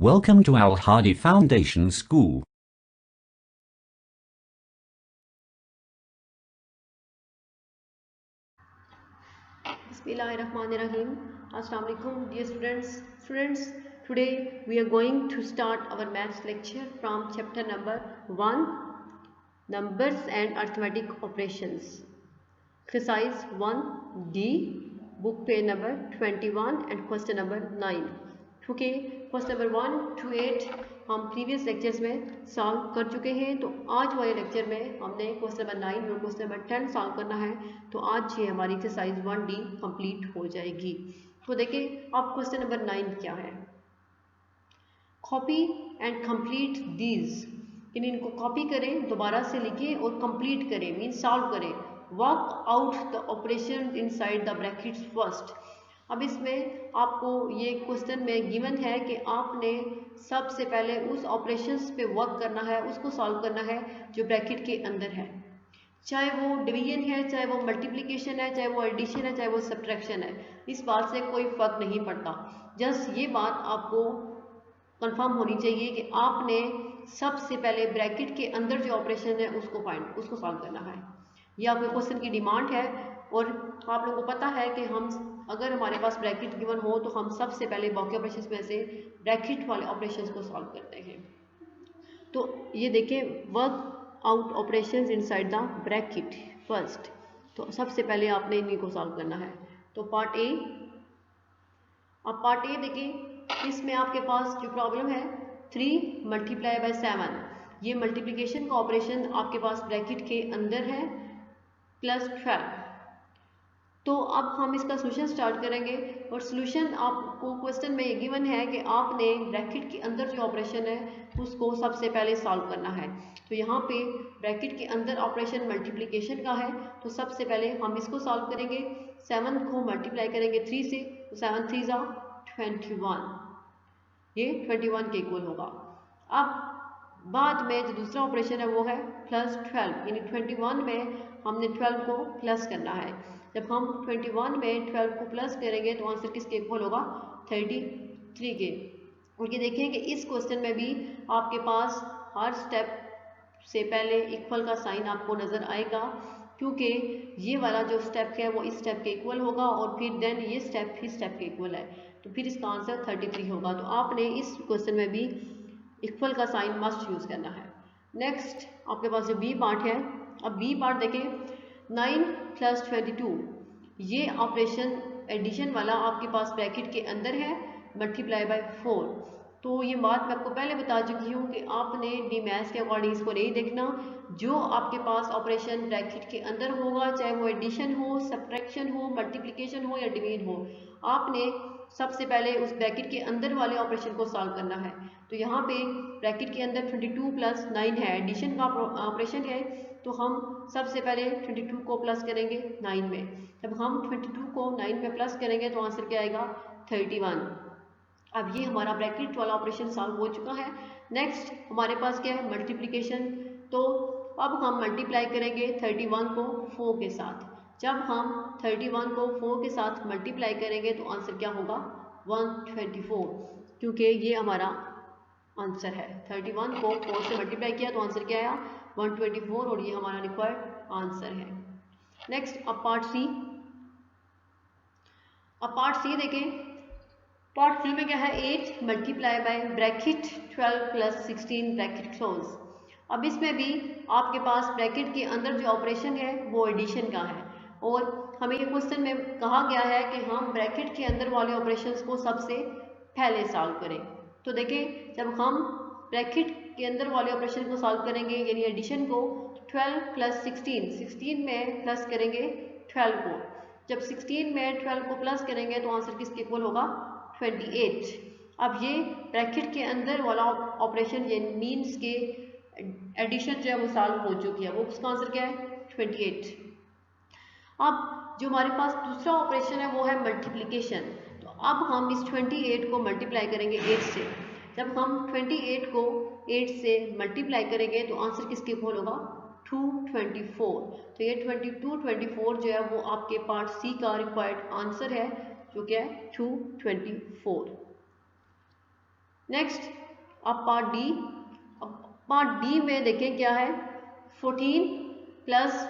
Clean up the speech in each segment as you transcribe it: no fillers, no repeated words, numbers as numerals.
Welcome to Al Hadi Foundation School. Bismillahirrahmanirrahim. Assalamu alaikum, dear students. Today we are going to start our maths lecture from chapter number 1, numbers and arithmetic operations. Exercise 1D, book page number 21 and question number 9. Okay, question number 1 to 8 हम previous lectures में solve कर चुके हैं। तो आज वाले lecture में हमने क्वेश्चन नंबर 9 और क्वेश्चन नंबर 10 सॉल्व करना है। तो आज ये हमारी एक्सरसाइज 1D कंप्लीट हो जाएगी। तो देखिए अब क्वेश्चन नंबर 9 क्या है। कॉपी एंड कंप्लीट दीज, इनको कॉपी करें, दोबारा से लिखें और कंप्लीट करें, मीन सॉल्व करें। Work out the operation inside the brackets first. अब इसमें आपको ये क्वेश्चन में गिवन है कि आपने सबसे पहले उस ऑपरेशंस पे वर्क करना है, उसको सॉल्व करना है जो ब्रैकेट के अंदर है, चाहे वो डिवीजन है, चाहे वो मल्टीप्लिकेशन है, चाहे वो एडिशन है, चाहे वो सब्ट्रैक्शन है। इस बात से कोई फर्क नहीं पड़ता। जस्ट ये बात आपको कंफर्म होनी चाहिए कि आपने सबसे पहले ब्रैकेट के अंदर जो ऑपरेशन है उसको सॉल्व करना है। ये आपके क्वेश्चन की डिमांड है और आप लोगों को पता है कि हम अगर हमारे पास ब्रैकेट गिवन हो तो हम सबसे पहले बाकी ऑपरेशंस में से ब्रैकेट वाले ऑपरेशंस को सॉल्व करते हैं। तो ये देखें, work out operations inside the bracket first. तो सबसे पहले आपने इन्हीं को सॉल्व करना है। तो पार्ट ए, अब पार्ट ए देखें, इसमें आपके पास जो प्रॉब्लम है 3 मल्टीप्लाई बाय 7, ये मल्टीप्लिकेशन का ऑपरेशन आपके पास ब्रैकेट के अंदर है प्लस 12। तो अब हम इसका सोल्यूशन स्टार्ट करेंगे और सोल्यूशन आपको क्वेश्चन में ये गिवन है कि आपने ब्रैकेट के अंदर जो ऑपरेशन है उसको सबसे पहले सॉल्व करना है। तो यहाँ पे ब्रैकेट के अंदर ऑपरेशन मल्टीप्लिकेशन का है, तो सबसे पहले हम इसको सॉल्व करेंगे। 7 को मल्टीप्लाई करेंगे 3 से, तो 7 3 जा 21, ये 21 के इक्वल होगा। अब बाद में जो दूसरा ऑपरेशन है वो है प्लस 12, यानी 21 में हमने 12 को प्लस करना है। जब हम 21 में 12 को प्लस करेंगे तो आंसर किसके इक्वल होगा, 33 के। और ये देखें कि इस क्वेश्चन में भी आपके पास हर स्टेप से पहले इक्वल का साइन आपको नज़र आएगा, क्योंकि ये वाला जो स्टेप है वो इस स्टेप के इक्वल होगा और फिर देन ये स्टेप इस स्टेप के इक्वल है, तो फिर इसका आंसर 33 होगा। तो आपने इस क्वेश्चन में भी इक्वल का साइन मस्ट यूज़ करना है। नेक्स्ट आपके पास जो बी पार्ट है, अब बी पार्ट देखें, 9 प्लस 22, ये ऑपरेशन एडिशन वाला आपके पास ब्रैकेट के अंदर है, मल्टीप्लाई बाय 4। तो ये बात मैं आपको पहले बता चुकी हूँ कि आपने डी मैथ्स के अकॉर्डिंग इसको नहीं देखना। जो आपके पास ऑपरेशन ब्रैकेट के अंदर होगा, चाहे वो एडिशन हो, सब्ट्रैक्शन हो, मल्टीप्लिकेशन हो या डिवीजन हो, आपने सबसे पहले उस ब्रैकेट के अंदर वाले ऑपरेशन को सॉल्व करना है। तो यहाँ पे ब्रैकेट के अंदर 22 प्लस 9 है, एडिशन का ऑपरेशन है, तो हम सबसे पहले 22 को प्लस करेंगे 9 में। जब हम 22 को 9 में प्लस करेंगे तो आंसर क्या आएगा, 31। अब ये हमारा ब्रैकेट वाला ऑपरेशन सॉल्व हो चुका है। नेक्स्ट हमारे पास क्या है, मल्टीप्लिकेशन। तो अब हम मल्टीप्लाई करेंगे 31 को 4 के साथ। जब हम 31 को 4 के साथ मल्टीप्लाई करेंगे तो आंसर क्या होगा, 124, क्योंकि ये हमारा आंसर है। 31 को 4 से मल्टीप्लाई किया तो आंसर क्या आया, 124, और ये हमारा रिक्वायर्ड आंसर है। नेक्स्ट अब पार्ट सी। अब पार्ट सी देखें, पार्ट सी में क्या है, 8 multiply by bracket 12 plus 16 bracket close. अब इसमें भी आपके पास ब्रैकेट के अंदर जो ऑपरेशन है वो एडिशन का है, और हमें ये क्वेश्चन में कहा गया है कि हम ब्रैकेट के अंदर वाले ऑपरेशंस को सबसे पहले सॉल्व करें। तो देखें, जब हम ब्रैकेट के अंदर वाले ऑपरेशन को सॉल्व करेंगे यानी एडिशन को, 12 प्लस 16 में प्लस करेंगे 12 को। जब 16 में 12 को प्लस करेंगे तो आंसर किसके इक्वल होगा, 28। अब ये ब्रैकेट के अंदर वाला ऑपरेशन ये मीन्स के एडिशन जो है वो सॉल्व हो चुकी है, वो उसका आंसर क्या है, 28। अब जो हमारे पास दूसरा ऑपरेशन है वो है मल्टीप्लिकेशन। तो अब हम इस 28 को मल्टीप्लाई करेंगे 8 से। जब हम 28 को 8 से मल्टीप्लाई करेंगे तो आंसर किसके इक्वल होगा, 224। तो ये 24 जो है वो आपके पार्ट सी का रिक्वायर्ड आंसर है, जो क्या है 224। नेक्स्ट अब पार्ट डी। अब पार्ट डी में देखें क्या है, 14 प्लस,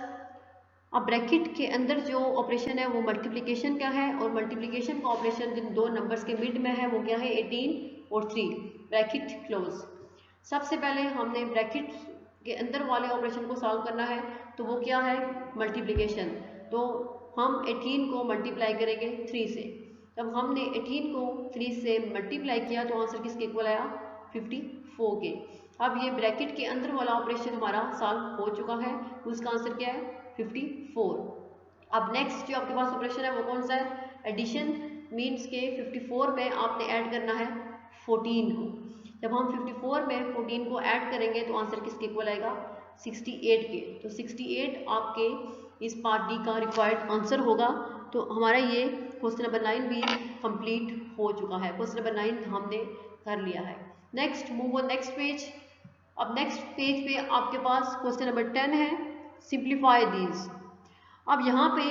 अब ब्रैकेट के अंदर जो ऑपरेशन है वो मल्टीप्लिकेशन का है, और मल्टीप्लिकेशन का ऑपरेशन जिन दो नंबर्स के मिड में है वो क्या है, 18 और 3, ब्रैकेट क्लोज। सबसे पहले हमने ब्रैकेट के अंदर वाले ऑपरेशन को सॉल्व करना है, तो वो क्या है, मल्टीप्लिकेशन। तो हम 18 को मल्टीप्लाई करेंगे 3 से। जब हमने 18 को 3 से मल्टीप्लाई किया तो आंसर किसके इक्वल आया, 54 के। अब ये ब्रैकेट के अंदर वाला ऑपरेशन हमारा सॉल्व हो चुका है, उसका आंसर क्या है, 54। अब नेक्स्ट जो आपके पास ऑपरेशन है वो कौन सा है, एडिशन। मीन्स के 54 में आपने ऐड करना है 14 को। जब हम 54 में 14 को ऐड करेंगे तो आंसर किसके इक्वल आएगा, 68 के। तो 68 आपके इस पार्ट डी का रिक्वायर्ड आंसर होगा। तो हमारा ये क्वेश्चन नंबर 9 भी कंप्लीट हो चुका है। क्वेश्चन नंबर 9 हमने कर लिया है। Next move on next page. अब नेक्स्ट पेज पे आपके पास क्वेश्चन नंबर 10 है, सिंप्लीफाई दीज। अब यहाँ पे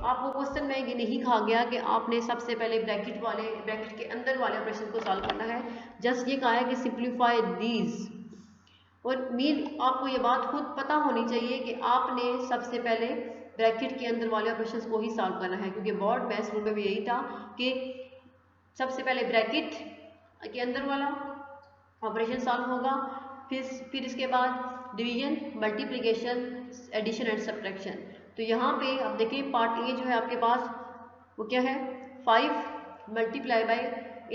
आपको क्वेश्चन में ये नहीं कहा गया कि आपने सबसे पहले ब्रैकेट के अंदर वाले ऑपरेशन को सॉल्व करना है, जस्ट ये कहा है कि सिंप्लीफाई दीज। और मीन आपको ये बात खुद पता होनी चाहिए कि आपने सबसे पहले ब्रैकेट के अंदर वाले ऑपरेशंस को ही सॉल्व करना है, क्योंकि बोर्ड बेस रूल में भी यही था कि सबसे पहले ब्रैकेट के अंदर वाला ऑपरेशन सॉल्व होगा, फिर इसके बाद division, multiplication, addition and subtraction. तो यहाँ पे अब देखिए पार्ट ए जो है आपके पास वो क्या है, 5 मल्टीप्लाई बाई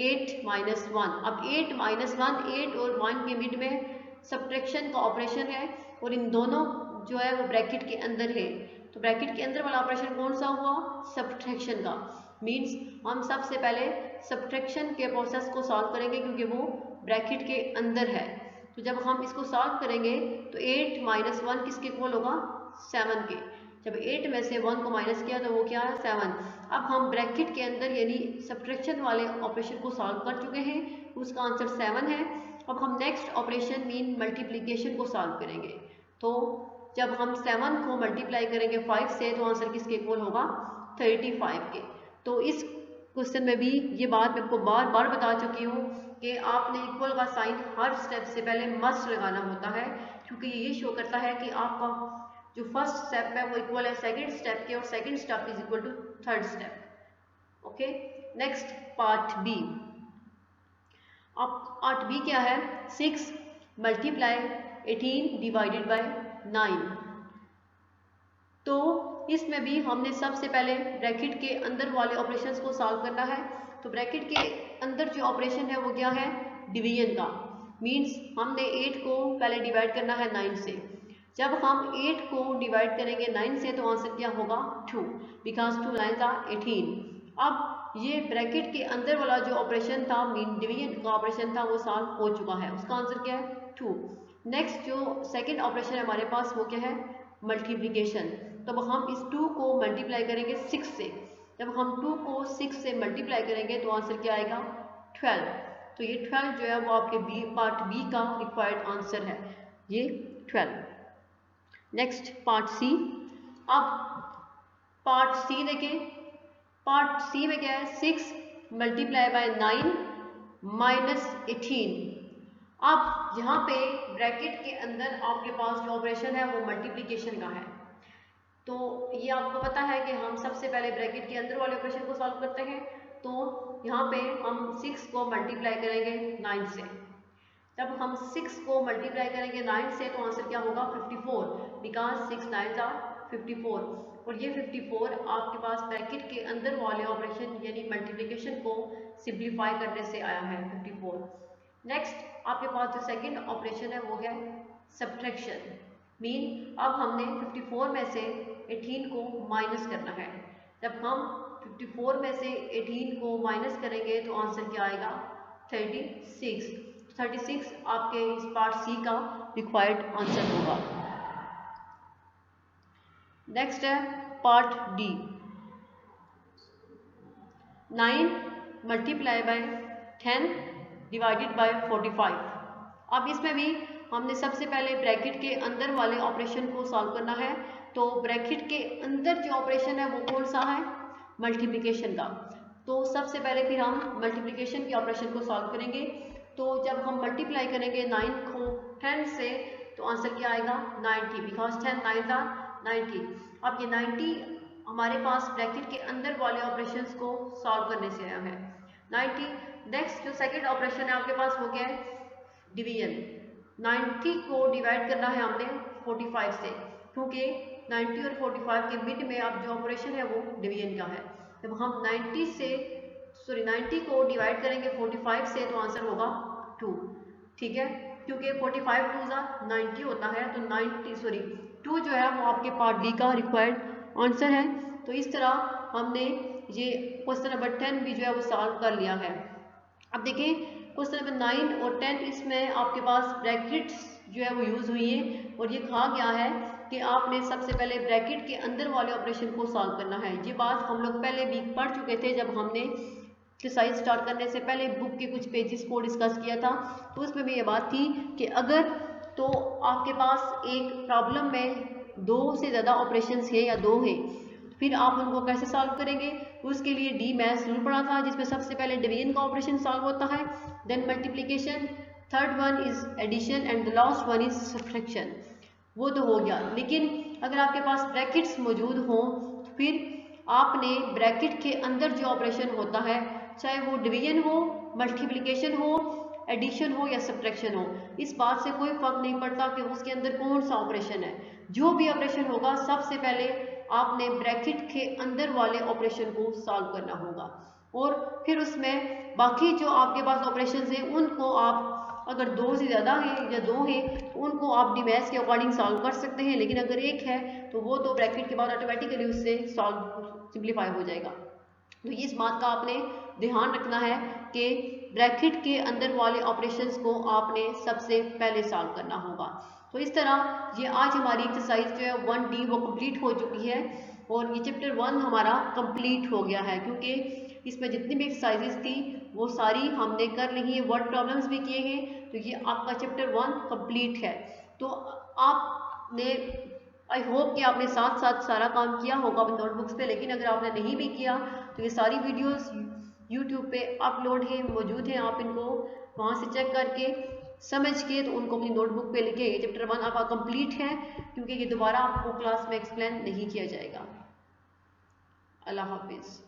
8 माइनस 1। अब 8 माइनस 1, 8 और 1 के मिड में सब्ट्रैक्शन का ऑपरेशन है, और इन दोनों जो है वो ब्रैकेट के अंदर है। तो ब्रैकेट के अंदर वाला ऑपरेशन कौन सा हुआ, सब्ट्रैक्शन का। मीन्स हम सबसे पहले सब्ट्रैक्शन के प्रोसेस को सॉल्व करेंगे क्योंकि वो ब्रैकेट के अंदर है। तो जब हम इसको सॉल्व करेंगे तो 8 माइनस 1 किसके इक्वल होगा, 7 के। जब 8 में से 1 को माइनस किया तो वो क्या है, 7। अब हम ब्रैकेट के अंदर यानी सब्ट्रैक्शन वाले ऑपरेशन को सॉल्व कर चुके हैं, उसका आंसर 7 है। अब हम नेक्स्ट ऑपरेशन मीन मल्टीप्लिकेशन को सॉल्व करेंगे। तो जब हम 7 को मल्टीप्लाई करेंगे 5 से तो आंसर किसके इक्वल होगा, 35 के। तो इस क्वेश्चन में भी ये बात मैं आपको बार बार बता चुकी हूँ कि आपने इक्वल का साइन हर स्टेप से पहले मस्ट लगाना होता है, क्योंकि ये शो करता है कि आपका जो फर्स्ट स्टेप है वो इक्वल है सेकंड स्टेप के, और second step is equal to third step. Okay, next part B. अब पार्ट बी क्या है, 6 मल्टीप्लाई 18 डिवाइडेड बाय 9। तो इसमें भी हमने सबसे पहले ब्रैकेट के अंदर वाले ऑपरेशंस को सॉल्व करना है। तो ब्रैकेट के अंदर जो ऑपरेशन है वो क्या है, डिवीजन का। मीन्स हमने 8 को पहले डिवाइड करना है 9 से। जब हम 8 को डिवाइड करेंगे 9 से तो आंसर क्या होगा, 2, बिकॉज 2 9 18। अब ये ब्रैकेट के अंदर वाला जो ऑपरेशन था मीन डिवीजन का ऑपरेशन था वो सॉल्व हो चुका है, उसका आंसर क्या है, 2। नेक्स्ट जो सेकेंड ऑपरेशन है हमारे पास वो क्या है, मल्टीप्लिकेशन। तब हम इस 2 को मल्टीप्लाई करेंगे 6 से। जब हम 2 को 6 से मल्टीप्लाई करेंगे तो आंसर क्या आएगा, 12। तो ये 12 जो है वो आपके पार्ट बी का रिक्वायर्ड आंसर है, ये 12। Next part C. अब पार्ट सी देखें। पार्ट सी में क्या है, 6 मल्टीप्लाई बाय 9 माइनस 18। अब यहाँ पे ब्रैकेट के अंदर आपके पास जो ऑपरेशन है वो मल्टीप्लिकेशन का है। तो ये आपको पता है कि हम सबसे पहले ब्रैकेट के अंदर वाले ऑपरेशन को सॉल्व करते हैं। तो यहाँ पे हम 6 को मल्टीप्लाई करेंगे 9 से। जब हम 6 को मल्टीप्लाई करेंगे 9 से तो आंसर क्या होगा, 54, बिकॉज 6 9 54। और ये 54 आपके पास ब्रैकेट के अंदर वाले ऑपरेशन यानी मल्टीप्लिकेशन को सिंप्लीफाई करने से आया है 54। नेक्स्ट आपके पास जो सेकंड ऑपरेशन है वो है सब्ट्रैक्शन। मीन अब हमने 54 में से 18 को माइनस करना है। जब हम 54 में से 18 को माइनस करेंगे तो आंसर क्या आएगा, 36। 36 आपके इस पार्ट सी का रिक्वायर्ड आंसर होगा। नेक्स्ट है part D. 9 multiply by 10 divided by 45। अब इसमें भी हमने सबसे पहले ब्रैकेट के अंदर वाले ऑपरेशन को सॉल्व करना है। तो ब्रैकेट के अंदर जो ऑपरेशन है वो कौन सा है, मल्टीप्लिकेशन का। तो सबसे पहले फिर हम मल्टीप्लिकेशन के ऑपरेशन को सॉल्व करेंगे। तो जब हम मल्टीप्लाई करेंगे 9 को 10 से तो आंसर क्या आएगा 90, बिकॉज 10 9 90। अब ये 90 हमारे पास ब्रैकेट के अंदर वाले ऑपरेशंस को सॉल्व करने से आया है 90। नेक्स्ट जो सेकंड ऑपरेशन है आपके पास वो क्या है, डिवीजन। 90 को डिवाइड करना है हमने 45 से, क्योंकि 90 और 45 के मिड में अब जो ऑपरेशन है वो डिवीजन का है। जब हम 90 को डिवाइड करेंगे 45 से तो आंसर होगा 2, ठीक है, क्योंकि 45 2 90 होता है, तो 2 जो है वो आपके पार्ट डी का रिक्वायर्ड आंसर है। तो इस तरह हमने ये क्वेश्चन नंबर 10 भी जो है वो सॉल्व कर लिया है। अब देखिए क्वेश्चन नंबर 9 और 10, इसमें आपके पास ब्रैकेट्स जो है वो यूज़ हुई है और ये कहा गया है कि आपने सबसे पहले ब्रैकेट के अंदर वाले ऑपरेशन को सॉल्व करना है। ये बात हम लोग पहले भी पढ़ चुके थे जब हमने एक्सरसाइज स्टार्ट करने से पहले बुक के कुछ पेजेस को डिस्कस किया था। तो उसमें भी ये बात थी कि अगर तो आपके पास एक प्रॉब्लम में 2 से ज़्यादा ऑपरेशंस है या 2 है, फिर आप उनको कैसे सॉल्व करेंगे। उसके लिए डी मैथ्स रूल पढ़ा था, जिसमें सबसे पहले डिवीजन का ऑपरेशन सॉल्व होता है, then multiplication, third one is addition and the last one is subtraction. वो तो हो गया, लेकिन अगर आपके पास ब्रैकेट्स मौजूद हों तो फिर आपने ब्रैकेट के अंदर जो ऑपरेशन होता है, चाहे वो डिवीजन हो, मल्टीप्लिकेशन हो, एडिशन हो या सब्ट्रैक्शन हो, इस बात से कोई फर्क नहीं पड़ता कि उसके अंदर कौन सा ऑपरेशन है। जो भी ऑपरेशन होगा सबसे पहले आपने ब्रैकेट के अंदर वाले ऑपरेशन को सॉल्व करना होगा, और फिर उसमें बाकी जो आपके पास ऑपरेशंस हैं उनको आप अगर 2 से ज़्यादा है या 2 है तो उनको आप डी मैथ्स के अकॉर्डिंग सॉल्व कर सकते हैं, लेकिन अगर एक है तो वो तो ब्रैकेट के बाद ऑटोमेटिकली उससे सॉल्व सिंप्लीफाई हो जाएगा। तो इस बात का आपने ध्यान रखना है कि ब्रैकेट के अंदर वाले ऑपरेशंस को आपने सबसे पहले सॉल्व करना होगा। तो इस तरह ये आज हमारी एक्सरसाइज जो है 1D वो कंप्लीट हो चुकी है और ये चैप्टर 1 हमारा कंप्लीट हो गया है, क्योंकि इसमें जितनी भी एक्सरसाइजेज थी वो सारी हमने कर ली है, वर्ड प्रॉब्लम्स भी किए हैं। तो ये आपका चैप्टर 1 कंप्लीट है। तो आपने आई होप कि आपने साथ साथ सारा काम किया होगा अपनी नोटबुक्स पे, लेकिन अगर आपने नहीं भी किया तो ये सारी वीडियोस यूट्यूब पे अपलोड है, मौजूद हैं, आप इनको वहाँ से चेक करके समझ के तो उनको अपनी नोटबुक पे लिखे। ये चैप्टर 1 आपका कंप्लीट है, क्योंकि ये दोबारा आपको क्लास में एक्सप्लेन नहीं किया जाएगा। अल्लाह हाफिज़।